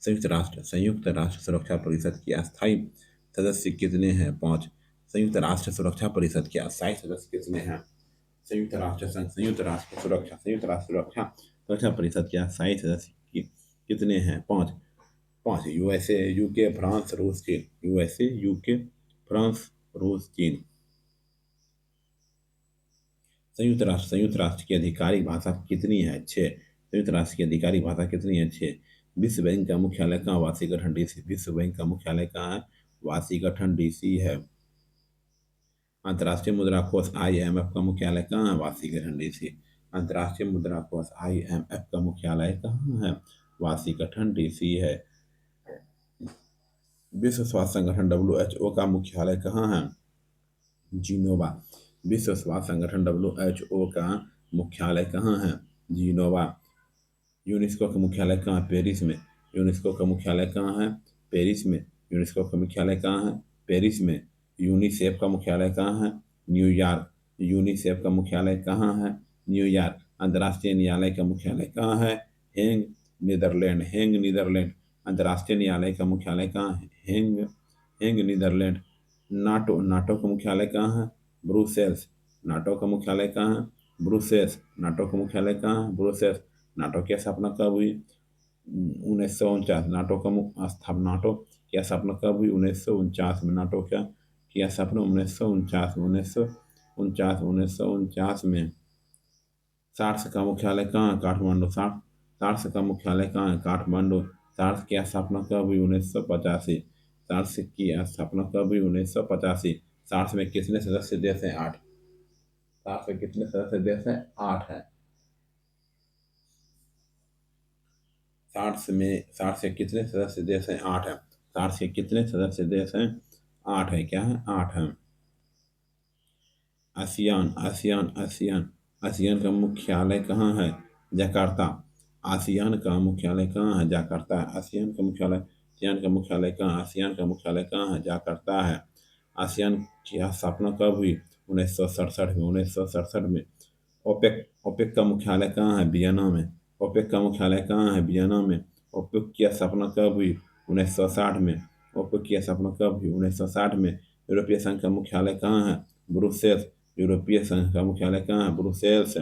संयुक्त राष्ट्र सुरक्षा परिषद के अस्थायी सदस्य कितने हैं? 5। संयुक्त राष्ट्र सुरक्षा परिषद के अस्थायी सदस्य कितने हैं? संयुक्त राष्ट्र संघ, संयुक्त राष्ट्र सुरक्षा परिषद के अस्थायी सदस्य कितने हैं? 5। 5। यूएसए, यूके, फ्रांस, रूस, चीन। यूएसए, यूके, फ्रांस, रूस, चीन। संयुक्त राष्ट्र की आधिकारिक भाषा कितनी है? 6। संयुक्त राष्ट्र की आधिकारिक भाषा कितनी है? 6। विश्व बैंक का मुख्यालय कहाँ? Washington, DC. विश्व बैंक का मुख्यालय कहाँ है? वाशिंगटन, डीसी है। अंतर्राष्ट्रीय मुद्रा कोष IMF का मुख्यालय कहाँ है? Washington, DC. अंतर्राष्ट्रीय मुद्रा कोष IMF का मुख्यालय कहाँ है? वाशिंगटन, डीसी है। विश्व स्वास्थ्य संगठन WHO का मुख्यालय कहाँ है? जिनोवा। विश्व स्वास्थ्य संगठन WHO का मुख्यालय कहाँ है? जिनोवा। यूनेस्को का मुख्यालय कहाँ है? पेरिस में। यूनेस्को का मुख्यालय कहाँ है? पेरिस में। यूनेस्को का मुख्यालय कहाँ है? पेरिस में। यूनिसेफ का मुख्यालय कहाँ है? न्यूयॉर्क। यूनिसेफ का मुख्यालय कहाँ है? न्यूयॉर्क। अंतर्राष्ट्रीय न्यायालय का मुख्यालय कहाँ है? Hague, Netherland. Hague, Netherland. अंतर्राष्ट्रीय न्यायालय का मुख्यालय कहाँ है? Hague, Netherlands. नाटो का मुख्यालय कहाँ है? ब्रुसेल्स। नाटो का मुख्यालय कहाँ है? ब्रुसेल्स। नाटो का मुख्यालय कहाँ है? ब्रुसेल्स। नाटो की स्थापना कब हुई? 1949। नाटो की स्थापना कब हुई? 1949 में। नाटो की स्थापना 1949 में। सार्स का मुख्यालय कहाँ है? काठमांडू। सार्स का मुख्यालय कहाँ है? काठमांडू। सार्स की स्थापना कब हुई? 1985। सार्स की स्थापना कब हुई? 1985। सार्स में कितने सदस्य देश हैं? 8। सार्स में कितने सदस्य देश हैं? 8 है। सार्स के कितने सदस्य देश हैं? 8 है। सार्स के कितने सदस्य देश हैं? 8 है। क्या है? 8 है। आसियान का मुख्यालय कहाँ है? जकार्ता। आसियान का मुख्यालय कहाँ है? जकार्ता। आसियान का मुख्यालय कहाँ? आसियान का मुख्यालय कहाँ है? जकार्ता है। आसियान की स्थापना कब हुई? 1967 में। 1967 में। ओपेक का मुख्यालय कहाँ है? वियना में। ओपेक का मुख्यालय कहाँ है? वियना में। ओपेक की स्थापना कब हुई? 1960 में। ओपेक की स्थापना कब हुई? 1960 में। यूरोपीय संघ का मुख्यालय कहाँ है? ब्रुसेल्स। यूरोपीय संघ का मुख्यालय कहाँ है? ब्रुसेल्स।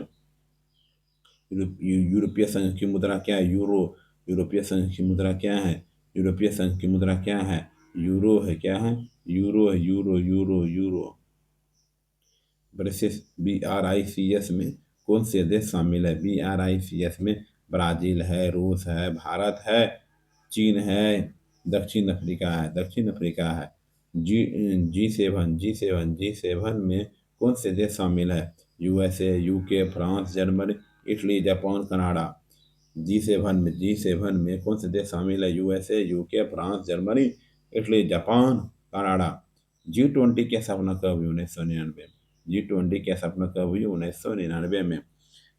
यूरोपीय संघ की मुद्रा क्या है? यूरो। यूरोपीय संघ की मुद्रा क्या है? यूरोपीय संघ की मुद्रा क्या है? यूरो है। क्या है? यूरो है। Euro, euro, euro. BRICS में कौन से देश शामिल है? BRICS में ब्राजील है, रूस है, भारत है, चीन है, दक्षिण अफ्रीका है। G7 में कौन से देश शामिल है? USA, UK, France, Germany, Italy, Japan, Canada. G7 में कौन से देश शामिल है? USA, UK, France, Germany, Italy, Japan, Canada. G20 की स्थापना कब हुई? 1999। G20 की स्थापना कब हुई? 1999 में।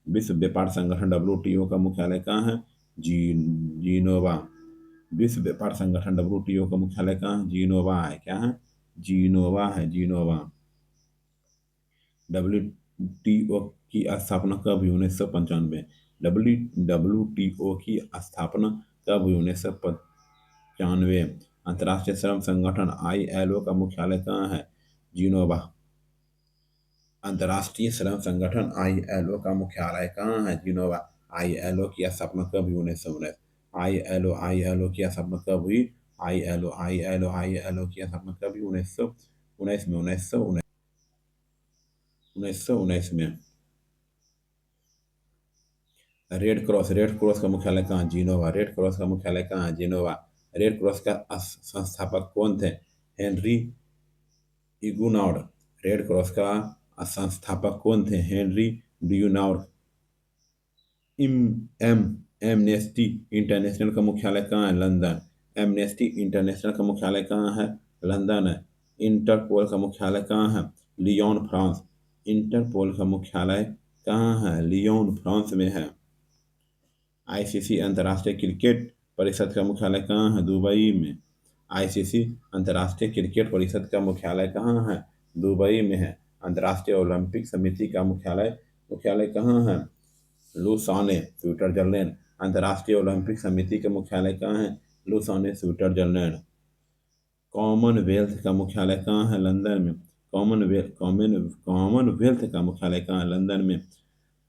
विश्व व्यापार संगठन WTO का मुख्यालय कहाँ है? जिनोवा। विश्व व्यापार संगठन WTO का मुख्यालय कहाँ है? जिनोवा है। क्या है? जिनोवा है, जिनोवा। WTO की स्थापना कब हुई? 1995। WTO की स्थापना कब हुई? 1995। अंतर्राष्ट्रीय श्रम संगठन ILO का मुख्यालय कहाँ है? जिनोवा। अंतर्राष्ट्रीय श्रम संगठन ILO का मुख्यालय कहाँ है? जिनोवा। ILO की स्थापना कब हुई? 1919। ILO की स्थापना कब हुई? ILO की स्थापना कब हुई? 1919 में, 1919 में। रेड क्रॉस का मुख्यालय कहाँ? जिनोवा। रेड क्रॉस का मुख्यालय कहाँ है? जिनोवा। रेड क्रॉस का संस्थापक कौन थे? हेनरी इगुनॉड। रेड क्रॉस का संस्थापक कौन थे? हेनरी ड्यूनाउड। इम एम एमनेस्टी इंटरनेशनल का मुख्यालय कहाँ है? लंदन। एमनेस्टी इंटरनेशनल का मुख्यालय कहाँ है? लंदन है। इंटरपोल का मुख्यालय कहाँ है? Leone, France. इंटरपोल का मुख्यालय कहाँ है? लियोन, फ्रांस में है। ICC अंतर्राष्ट्रीय क्रिकेट परिषद का मुख्यालय कहाँ है? दुबई में। ICC अंतर्राष्ट्रीय क्रिकेट परिषद का मुख्यालय कहाँ है? दुबई में है। अंतर्राष्ट्रीय ओलंपिक समिति का मुख्यालय मुख्यालय कहाँ है? Lausanne, Switzerland. अंतर्राष्ट्रीय ओलंपिक समिति का मुख्यालय कहाँ है? Lausanne, Switzerland. कॉमनवेल्थ का मुख्यालय कहाँ है? लंदन में। कॉमनवेल्थ का मुख्यालय कहाँ है? लंदन में।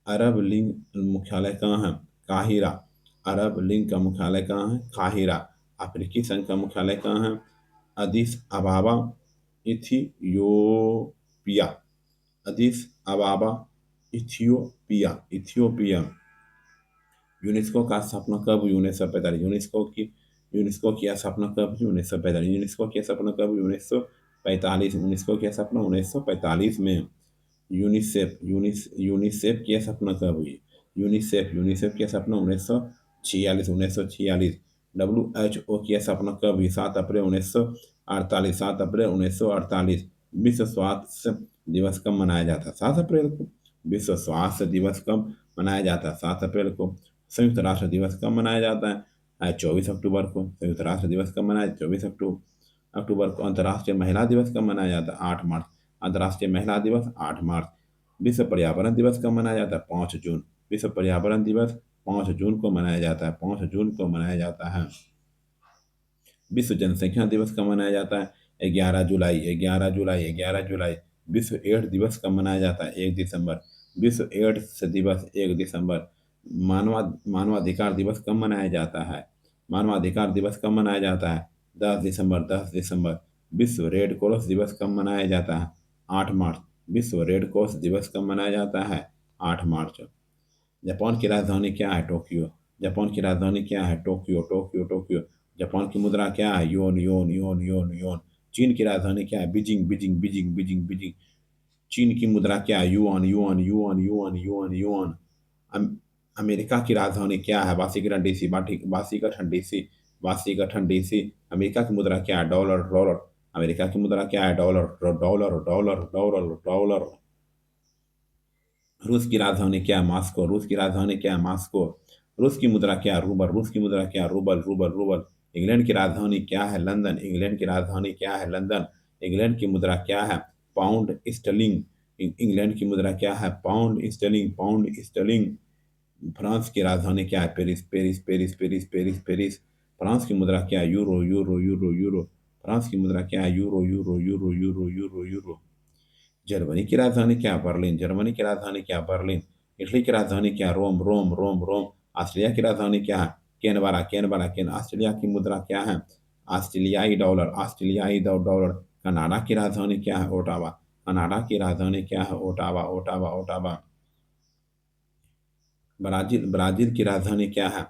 अरब लीग मुख्यालय कहाँ है? काहिरा। अरब लीग का मुख्यालय कहाँ है? काहिरा। अफ्रीकी संघ का मुख्यालय कहाँ है? Addis अबाबा, Ethiopia. Addis अबाबा, Ethiopia, Ethiopia. UNESCO का स्थापना कब हुई? 1945। यूनेस्को की स्थापना कब हुई? 1945। यूनेस्को की स्थापना कब हुई? 1945। यूनेस्को की स्थापना 1945 में। यूनिसेफ की स्थापना कब हुई? यूनिसेफ की स्थापना 1946। 1946। WHO की स्थापना कब हुई? 7 अप्रैल 1948। 7 अप्रैल 1948। विश्व स्वास्थ्य दिवस कब मनाया जाता है? 7 अप्रैल को। विश्व स्वास्थ्य दिवस कब मनाया जाता है? 7 अप्रैल को। संयुक्त राष्ट्र दिवस कब मनाया जाता है? 24 अक्टूबर को। संयुक्त राष्ट्र दिवस कब मनाया? 24 अक्टूबर को। अंतर्राष्ट्रीय महिला दिवस कब मनाया जाता है? 8 मार्च। अंतर्राष्ट्रीय महिला दिवस 8 मार्च। विश्व पर्यावरण दिवस कब मनाया जाता है? 5 जून। विश्व पर्यावरण दिवस 5 जून को मनाया जाता है। 5 जून को मनाया जाता है। विश्व जनसंख्या दिवस कब मनाया जाता है? 11 जुलाई। 11 जुलाई, 11 जुलाई। विश्व एड्स दिवस कब मनाया जाता है? 1 दिसंबर। विश्व एड्स दिवस 1 दिसंबर। मानवाधिकार दिवस कब मनाया जाता है? मानवाधिकार दिवस कब मनाया जाता है? 10 दिसंबर। 10 दिसंबर। विश्व रेड क्रॉस दिवस कब मनाया जाता है? 8 मार्च। विश्व रेड क्रॉस दिवस कब मनाया जाता है? 8 मार्च। जापान की राजधानी क्या है? टोक्यो। जापान की राजधानी क्या है? Tokyo, Tokyo, Tokyo. जापान की मुद्रा क्या है? योन, योन, योन, योन, योन। चीन की राजधानी क्या है? Beijing, Beijing, Beijing, Beijing, Beijing. चीन की मुद्रा क्या है? Yuan, yuan, yuan, yuan, yuan, yuan. अम- अमेरिका की राजधानी क्या है? Washington DC, Washington DC, Washington DC. America की मुद्रा क्या है? Dollar, dollar. अमेरिका की मुद्रा क्या है? Dollar, dollar, dollar, dollar, dollar. रूस की राजधानी क्या है? मॉस्को। रूस की राजधानी क्या है? मॉस्को। रूस की मुद्रा क्या है? रूबल। रूस की मुद्रा क्या है? Rouble, rouble, rouble. इंग्लैंड की राजधानी क्या है? लंदन। इंग्लैंड की राजधानी क्या है? लंदन। इंग्लैंड की मुद्रा क्या है? Pound sterling. इंग्लैंड की मुद्रा क्या है? Pound sterling, pound sterling. France की राजधानी क्या है? Paris, Paris, Paris, Paris, Paris, Paris. France की मुद्रा क्या है? Euro, euro, euro, euro. France की मुद्रा क्या है? Euro, euro, euro, euro, euro, euro. Germany की राजधानी क्या? बर्लिन। जर्मनी की राजधानी क्या? बर्लिन। इटली की राजधानी क्या? रोम, रोम, रोम, रोम। ऑस्ट्रेलिया की राजधानी क्या है? Canberra, Canberra, can. ऑस्ट्रेलिया की मुद्रा क्या है? ऑस्ट्रेलियाई डॉलर, ऑस्ट्रेलियाई डॉलर। कनाडा की राजधानी क्या है? ओटावा। कनाडा की राजधानी क्या है? Ottawa, Ottawa, Ottawa. Brazil, Brazil की राजधानी क्या है?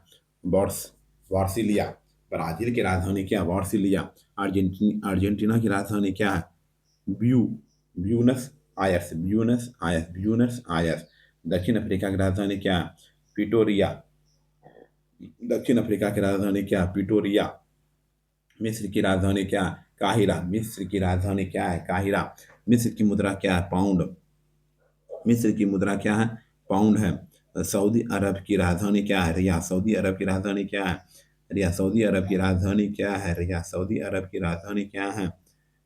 बॉर्स वार्सिलिया। ब्राजील की राजधानी क्या है? वार्सिलिया। अर्जेंटीना की राजधानी क्या है? ब्यू Buenos Aires, Buenos Aires, Buenos Aires. दक्षिण अफ्रीका की राजधानी क्या है? पिटोरिया। दक्षिण अफ्रीका की राजधानी क्या है? पिटोरिया। मिस्र की राजधानी क्या है? काहिरा। मिस्र की राजधानी क्या है? काहिरा। मिस्र की मुद्रा क्या है? पाउंड। मिस्र की मुद्रा क्या है? पाउंड है। सऊदी अरब की राजधानी क्या है? रियाद। सऊदी अरब की राजधानी क्या है? रियाद। सऊदी अरब की राजधानी क्या है? रियाद। सऊदी अरब की राजधानी क्या है?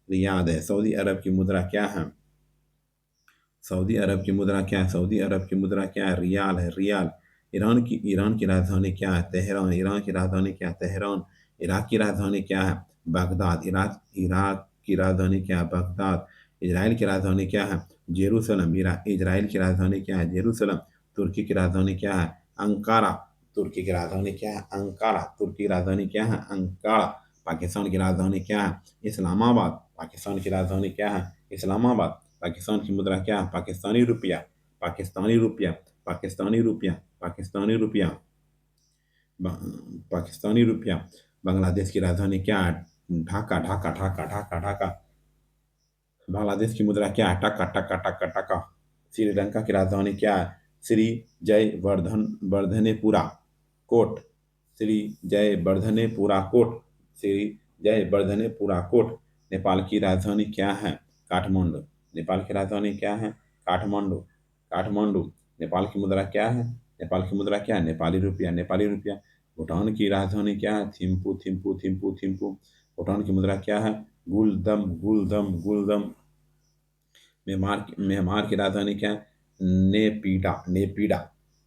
रियाद है। सऊदी अरब की मुद्रा क्या है? सऊदी अरब की मुद्रा क्या है? सऊदी अरब की मुद्रा क्या है? रियाल है, रियाल। ईरान की राजधानी क्या है? तेहरान। ईरान की राजधानी क्या है? तेहरान। इराक की राजधानी क्या है? बगदाद। इराक की राजधानी क्या है? बगदाद। इजराइल की राजधानी क्या है? जेरूसलम। इजराइल की राजधानी क्या है? जेरूसलम। तुर्की की राजधानी क्या है? अंकारा। तुर्की की राजधानी क्या है? अंकारा। तुर्की की राजधानी क्या है? अंकारा। पाकिस्तान की राजधानी क्या है? इस्लामाबाद। पाकिस्तान की राजधानी क्या है? इस्लामाबाद। पाकिस्तान की मुद्रा क्या है? पाकिस्तानी रुपया। पाकिस्तानी रुपया। पाकिस्तानी रुपया। पाकिस्तानी रुपया। पाकिस्तानी रुपया। बांग्लादेश की राजधानी क्या है? ढाका। ढाका। ढाका। ढाका। ढाका। बांग्लादेश की मुद्रा क्या है? टका। टका। टका। टका। श्रीलंका की राजधानी क्या है? श्री जय वर्धनेपुरा कोट। श्री जय वर्धनेपुरा कोट। श्री जय वर्धनेपुरा कोट। नेपाल की राजधानी क्या है? काठमांडू। नेपाल की राजधानी क्या है? काठमांडू। काठमांडू। नेपाल की मुद्रा क्या है? नेपाल की मुद्रा क्या है? नेपाली रुपया। नेपाली रुपया। भूटान की राजधानी क्या है? थिम्पू। थिम्पू। थिम्पू। थिम्पू। भूटान की मुद्रा क्या है? गुलदम। गुलदम। गुलदम। म्यांमार की राजधानी क्या है? नेपीडा। नेपीडा।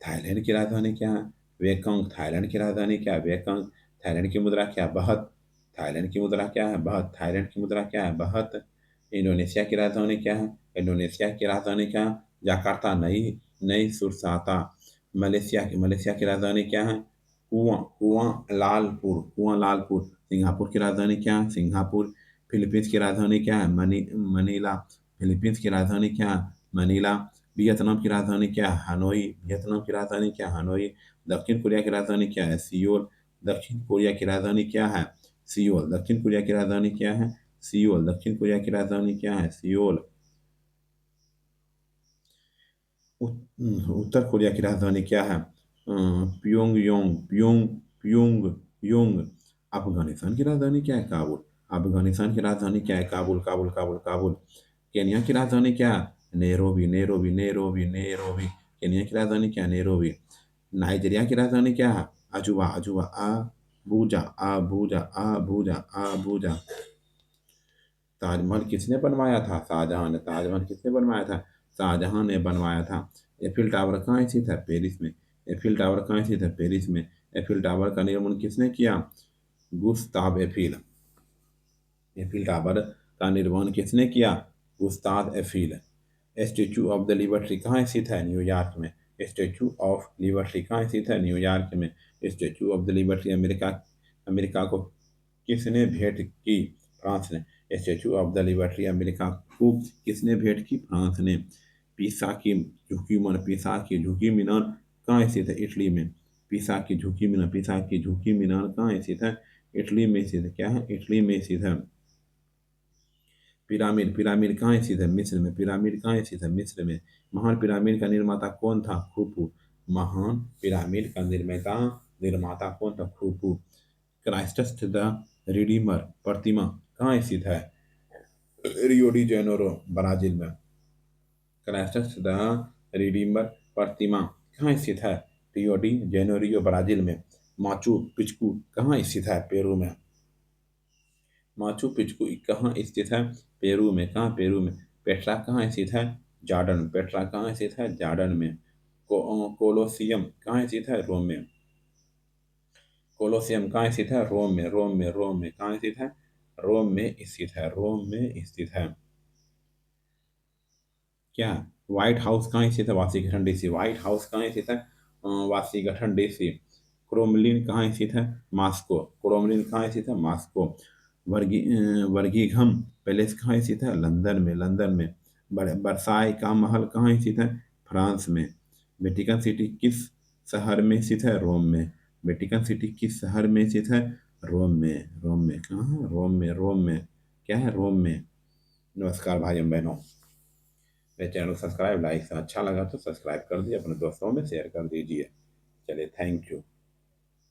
थाईलैंड की राजधानी क्या है? वेकंग। थाईलैंड की राजधानी क्या है? वेकंग। थाईलैंड की मुद्रा क्या है? बहत। थाईलैंड की मुद्रा क्या है? बहत। थाईलैंड की मुद्रा क्या है? बहत। इंडोनेशिया की राजधानी क्या है? इंडोनेशिया की राजधानी क्या है? जकार्ता। नई नई सुरसाता। मलेशिया की राजधानी क्या है? कुआलालंपुर। सिंगापुर की राजधानी क्या है? सिंगापुर। फिलीपींस की राजधानी क्या है? मनीला। फिलीपींस की राजधानी क्या है? मनीला। वियतनाम की राजधानी क्या है? हनोई। वियतनाम की राजधानी क्या है? हनोई। दक्षिण कोरिया की राजधानी क्या है? सियोल। दक्षिण कोरिया की राजधानी क्या है? सियोल। दक्षिण कोरिया की राजधानी क्या है? सियोल। दक्षिण कोरिया की राजधानी क्या है? सियोल। उत्तर कोरिया की राजधानी क्या है? प्योंगयोंग। प्योंग योंग। अफगानिस्तान की राजधानी क्या है? काबुल। अफगानिस्तान की राजधानी क्या है? काबुल। काबुल। काबुल। काबुल। केनिया की राजधानी क्या है? Nairobi. Nairobi. Nairobi. Nairobi. Kenya की राजधानी क्या है? नैरोबी। नाइजीरिया की राजधानी क्या है? अजूबा। अजूबा। Abuja. Abuja. Abuja. Abuja. Taj Mahal किसने बनवाया था? शाहजहां ने। ताजमहल किसने बनवाया था? शाहजहां ने बनवाया था। एफिल टावर कहाँ स्थित है? पेरिस में। एफिल टावर कहाँ स्थित है? पेरिस में। एफिल टावर का निर्माण किसने किया? Gustav Eiffel. एफिल टावर का निर्माण किसने किया? Gustav Eiffel. Statue of the liberty कहाँ स्थित है? न्यूयॉर्क में। स्टेचू ऑफ लिबर्टी कहाँ स्थित है? न्यूयॉर्क में। Statue of the liberty America America को किसने भेंट की? फ्रांस ने। Statue of the liberty America को किसने भेंट की? फ्रांस ने। पिसा की झुकी मीनार कहाँ स्थित है? इटली में। पिसा की झुकी मीनार कहाँ स्थित है? इटली में स्थित है। क्या है? इटली में स्थित है। पिरामिड। पिरामिड कहाँ स्थित है? मिस्र में। पिरामिड कहाँ स्थित है? मिस्र में। महान पिरामिड का निर्माता कौन था? खुफू। महान पिरामिड का निर्माता कौन था? खुफू। क्राइस्टस द रिडीमर प्रतिमा कहाँ स्थित है? रियो डी जेनेरो, ब्राजील में। क्राइस्टस द रिडीमर प्रतिमा कहाँ स्थित है? रियो डी जेनेरियो, ब्राजील में। माचू पिच्चू कहाँ स्थित है? पेरू में। माचू पिच्चू कहाँ स्थित है? पेरू में। कहाँ? पेरू में। पेट्रा कहाँ स्थित है? जॉर्डन। पेट्रा कहाँ स्थित है? जॉर्डन में। कोलोसियम कहाँ स्थित है? रोम में। कोलोसियम कहाँ स्थित है? रोम में। रोम में। रोम में। कहाँ स्थित है? रोम में स्थित है। रोम में स्थित है। क्या? व्हाइट हाउस कहाँ स्थित है? Washington DC. व्हाइट हाउस कहाँ स्थित है? Washington DC. क्रोमलिन कहाँ स्थित है? मॉस्को। क्रोमलिन कहाँ स्थित है? मॉस्को। वर्गिंघम पैलेस कहाँ स्थित है? लंदन में। लंदन में। बरसाई का महल कहाँ स्थित है? फ्रांस में। वेटिकन सिटी किस शहर में स्थित है? रोम में। वेटिकन सिटी किस शहर में स्थित है? रोम में। रोम में। कहाँ है? रोम में। रोम में। क्या है? रोम में। नमस्कार भाइयों बहनों। मेरे चैनल को सब्सक्राइब, लाइक, अच्छा लगा तो सब्सक्राइब कर दीजिए, अपने दोस्तों में शेयर कर दीजिए। चलिए, थैंक यू।